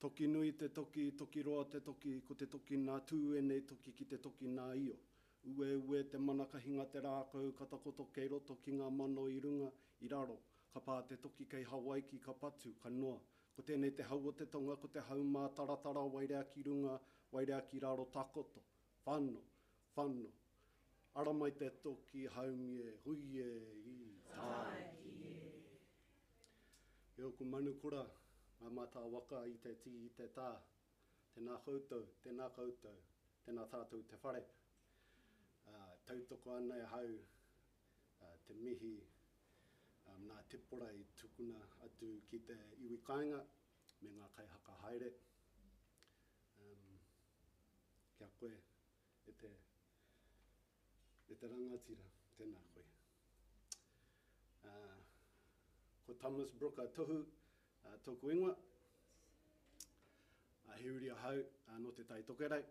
Toki nui te toki, toki roa te toki, ko te toki nā tū e nei toki ki te toki nā io. Ue te manakahinga te rākau, katakoto kei roto ki ngā mano i runga i raro. Ka pā te toki kei Hawaii ki ka patu, ka noa. Ko tēnei te hau o te tonga, ko te hau mā taratara, wairea ki runga, wairea ki raro takoto. Whano, whano. Aramai te toki, haumie, huie, i tai. Eo ku manu kura, ngā mata waka i te ti i te tā. Tēnā koutou, tēnā koutou, tēnā tātou te whare. Tautoko ana e hau te mihi nā te pora i tukuna atu ki te iwi kāinga me ngā kaihaka haere. Kia koe e te rangatira, tēnā koe. Ko Thomas Brooker Tohu, tōku ingoa. Hiuri a hau no te tai tokerei,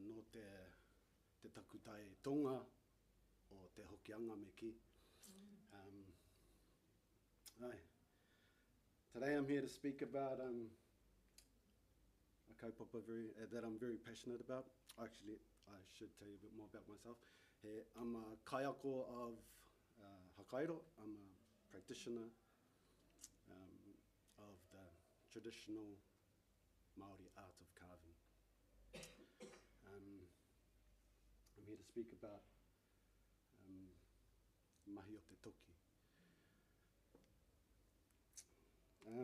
no te takutai tonga o te hokianga me ki. Today I'm here to speak about a kaupapa that I'm very passionate about. Actually, I should tell you a bit more about myself. I'm a kaiako of whakairo. I'm a practitioner of the traditional Māori art of carving. I'm here to speak about mahi o te toki. A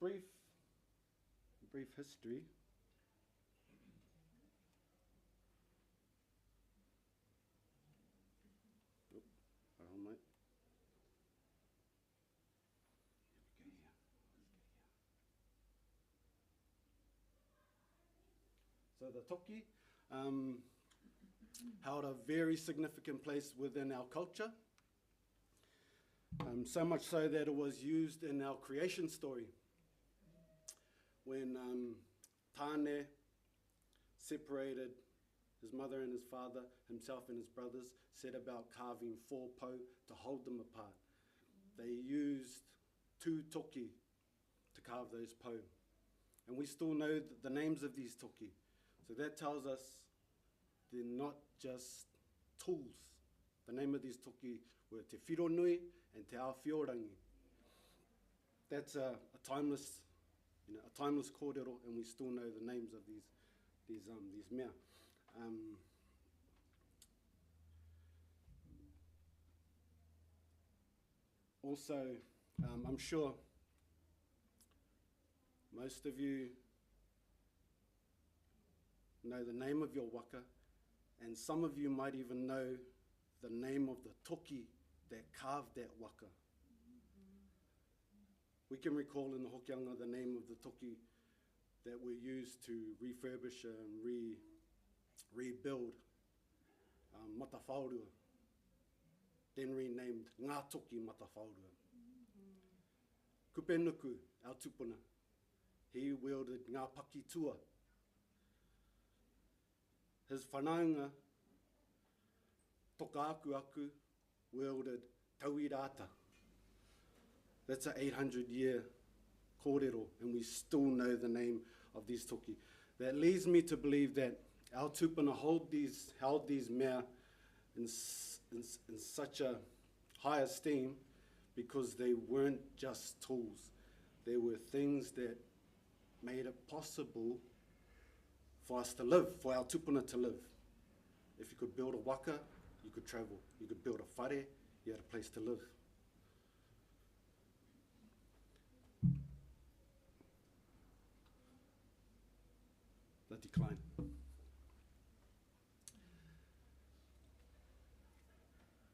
brief history. Aramai. So the toki held a very significant place within our culture, so much so that it was used in our creation story. When Tāne separated his mother and his father, himself and his brothers, set about carving 4 pou to hold them apart. They used 2 toki to carve those pou. And we still know the names of these toki. So that tells us they're not just tools. The name of these toki were te whironui and te awhiorangi. That's a timeless kōrero, and we still know the names of these mea. Also, I'm sure most of you know the name of your waka, and some of you might even know the name of the toki that carved that waka. We can recall in the hokianga the name of the toki that were used to refurbish and rebuild Matawhaurua, then renamed Ngā Toki Matawhaurua. Kupenuku, our tupuna, he wielded Ngā Paki Tua. His whanaunga, Toka Aku, wielded Tauirata. That's an 800-year kōrero, and we still know the name of these toki. That leads me to believe that our tupuna held these mea in such a high esteem because they weren't just tools. They were things that made it possible for us to live, for our tupuna to live. If you could build a waka, you could travel. You could build a whare, you had a place to live. The decline.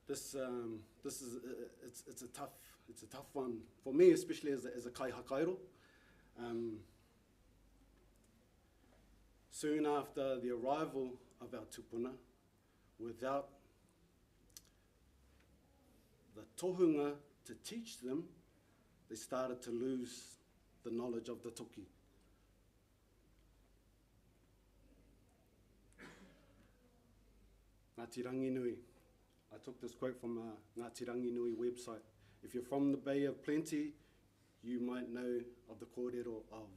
It's a tough one for me, especially as a kai whakairo. Soon after the arrival of our tupuna, without the tohunga to teach them, they started to lose the knowledge of the toki. Ngāti Ranginui. I took this quote from a Ngāti Ranginui website. If you're from the Bay of Plenty, you might know of the kōrero of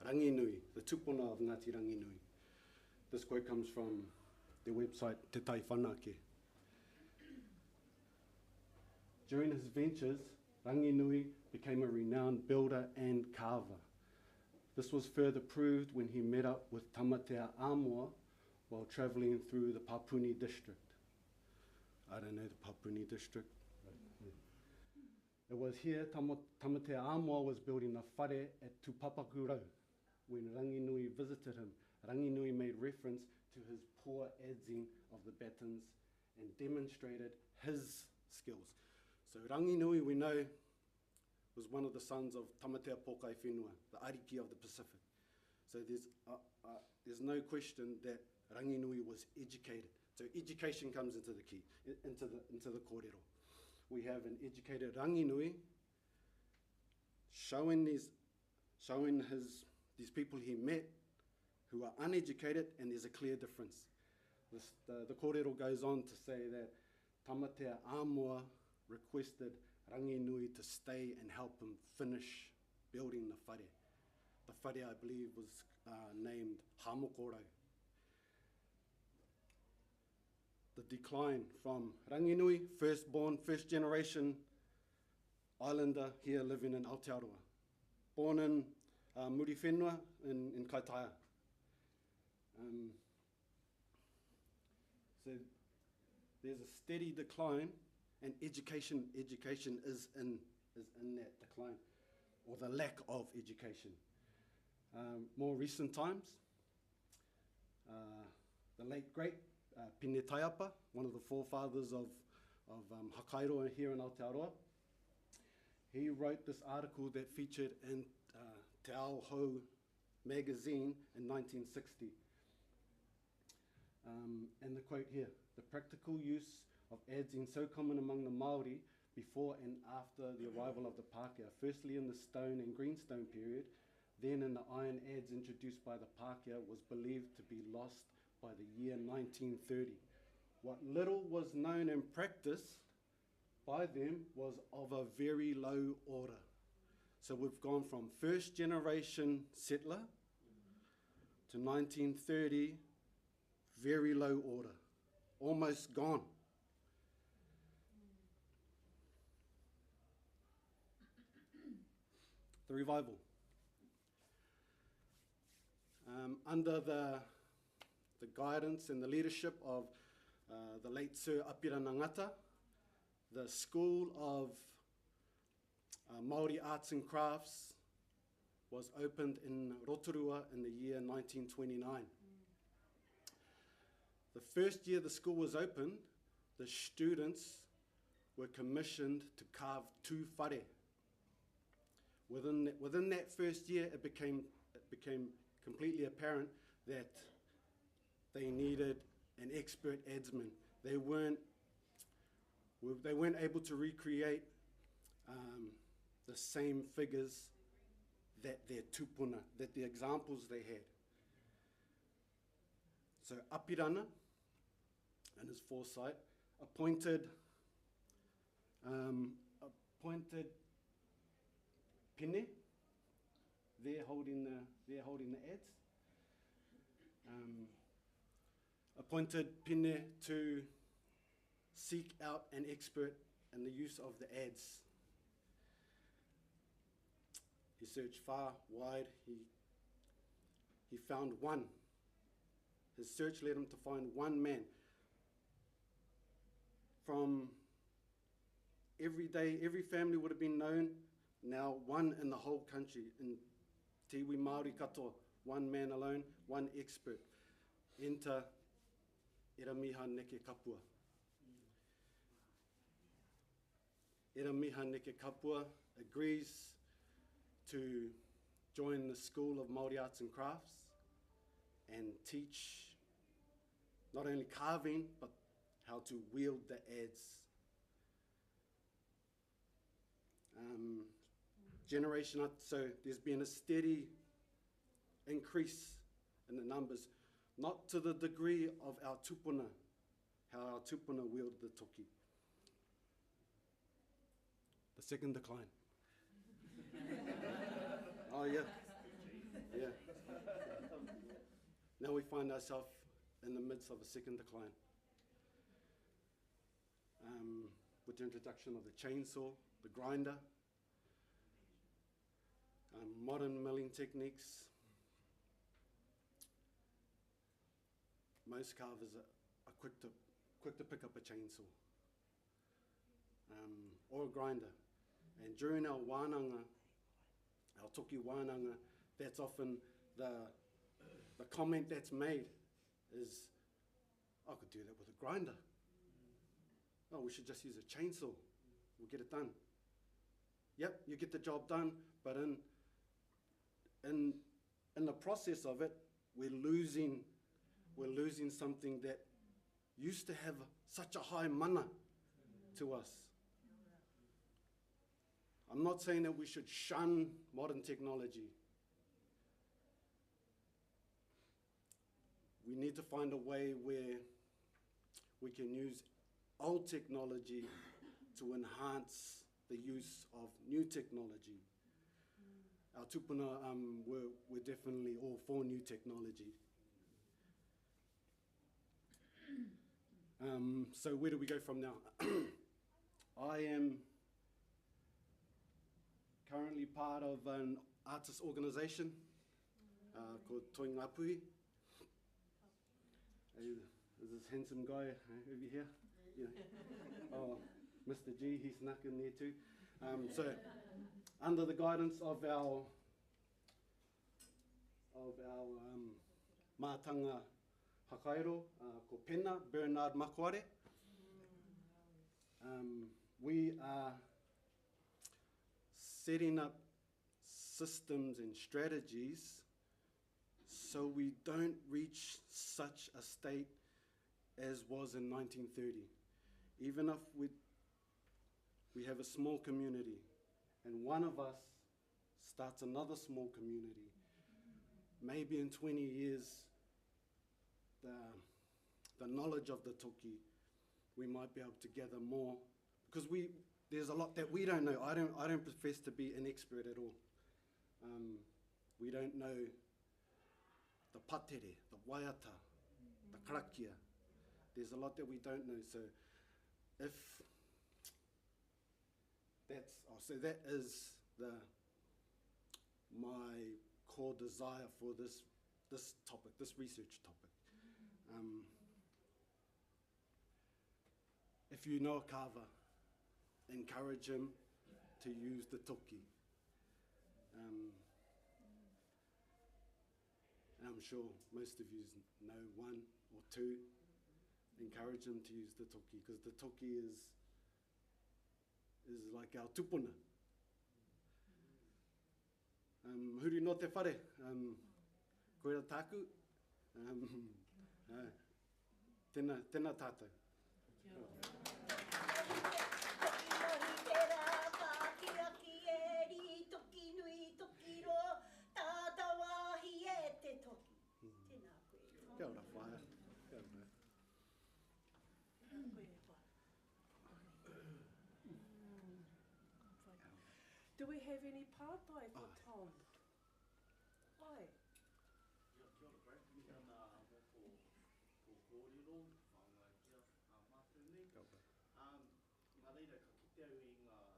Ranginui, the tupuna of Ngāti Ranginui. This quote comes from their website, Te Tai Whanake. During his ventures, Ranginui became a renowned builder and carver. This was further proved when he met up with Tamatea Āmoa while travelling through the Papuni district. I don't know the Papuni district. It was here Tamatea Āmoa was building a whare at Tupapaku Rau. When Ranginui visited him, Ranginui made reference to his poor adzing of the batons and demonstrated his skills. So Ranginui, we know, was one of the sons of Tamatea Pokai Whenua, the Ariki of the Pacific. So there's no question that Ranginui was educated. So education comes into the key, into the kōrero. We have an educated Ranginui showing these people he met who are uneducated, and there's a clear difference. The kōrero goes on to say that Tamatea Āmoa requested Ranginui to stay and help him finish building the whare. The whare, I believe, was named Hamokorau. The decline from Ranginui, firstborn, first generation islander here living in Aotearoa. Born in Muri Whenua in Kaitaia. So there's a steady decline, and education is in that decline, or the lack of education. More recent times, the late great Pine Taiapa, one of the forefathers of whakairo here in Aotearoa, he wrote this article that featured in Te Ao Hou magazine in 1960. And the quote here, "The practical use of adzing so common among the Māori before and after the arrival of the Pākehā, firstly in the stone and greenstone period, then in the iron adze introduced by the Pākehā, was believed to be lost by the year 1930. What little was known and practiced by them was of a very low order." So we've gone from first generation settler to 1930, very low order, almost gone. The revival. Under the guidance and the leadership of the late Sir Apira Nangata, the School of Māori Arts and Crafts was opened in Rotorua in the year 1929. The first year the school was opened, the students were commissioned to carve 2 whare. Within that first year, it became completely apparent that they needed an expert adzman. They weren't able to recreate the same figures that their tupuna, that the examples they had. So Apirana, in his foresight, appointed Pine, they're holding the ads. Appointed Pine to seek out an expert in the use of the ads. He searched far, wide, he found one. His search led him to find one man. From every family would have been known, now one in the whole country. In Tiwi Māori katoa, one man alone, one expert. Enter Aramai Aramai agrees to join the School of Māori Arts and Crafts and teach not only carving, but how to wield the adze. So there's been a steady increase in the numbers, not to the degree of our tupuna, how our tupuna wield the toki. The second decline. Oh, yeah. Yeah. Now we find ourselves in the midst of a second decline. With the introduction of the chainsaw, the grinder, modern milling techniques, most carvers are quick to pick up a chainsaw or a grinder. And during our wānanga, our Toki wānanga, that's often the comment that's made is, I could do that with a grinder. Oh, we should just use a chainsaw. We'll get it done. Yep, you get the job done, but in the process of it, we're losing something that used to have such a high mana to us. I'm not saying that we should shun modern technology. We need to find a way where we can use old technology to enhance the use of new technology. Our tupuna, we're definitely all for new technology. So where do we go from now? I am currently part of an artist organisation called Tohu Puhi. There's this handsome guy over here. Yeah. Oh, Mr. G, he snuck in there too. So, under the guidance of our mātanga whakairo, ko Pena, Bernard Makware, we are setting up systems and strategies so we don't reach such a state as was in 1930. Even if we have a small community and one of us starts another small community, maybe in 20 years, the knowledge of the Toki, we might be able to gather more, because there's a lot that we don't know. I don't profess to be an expert at all. We don't know the patere, the waiata, the karakia. There's a lot that we don't know. So if that is my core desire for this topic, this research topic. If you know a carver, encourage him to use the Toki. And I'm sure most of you know one or two. Encourage him to use the Toki, because the Toki is like our tupuna. Huri no te whare, koera tāku, tēnā tātou. Kia ora whaia, kia ora. Do we have any pātai for Tom? Hi. Kia ora koe. Kia ora mo ko kōrero, whāngai kia mātou nei. Kia ora. Nā reira, ka kite au i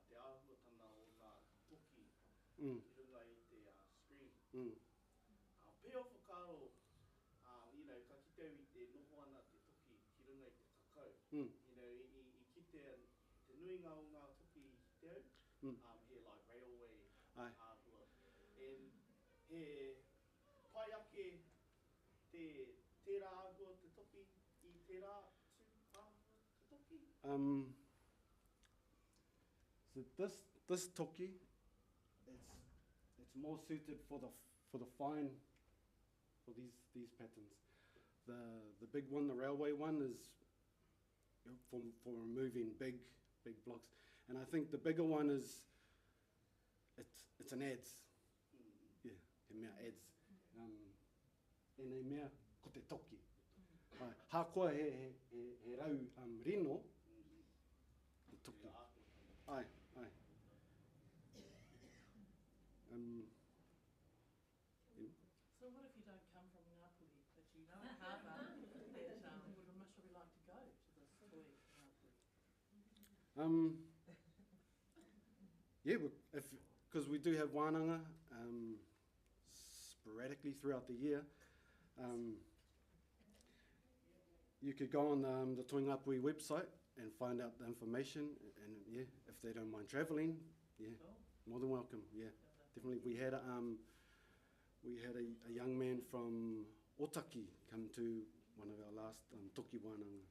te āhuatanga o ngā Toki Mm. ki runga i te screen. Mm. Peo whakaro, ka kite au i te noho ana te Toki ki runga i te kakau. Mm. I kite te nuinga o ngā Toki i te au, Mm. he like railway Ai. āhua. And he pai ake tērā āhua te Toki I tērā tū āhua te Toki? So this Toki, it's more suited for the fine, for these patterns. The big one, the railway one, is for removing big blocks, and I think the bigger one is it's an adze. Yeah, he mea adze. E nei mea ko te Toki. Hākoa he rau rino, te Toki. Ai. Yeah, because we do have wānanga sporadically throughout the year. You could go on the Toingapui website and find out the information, and yeah, if they don't mind travelling, yeah, more than welcome. Yeah, definitely. We had a young man from Otaki come to one of our last Toki wānanga.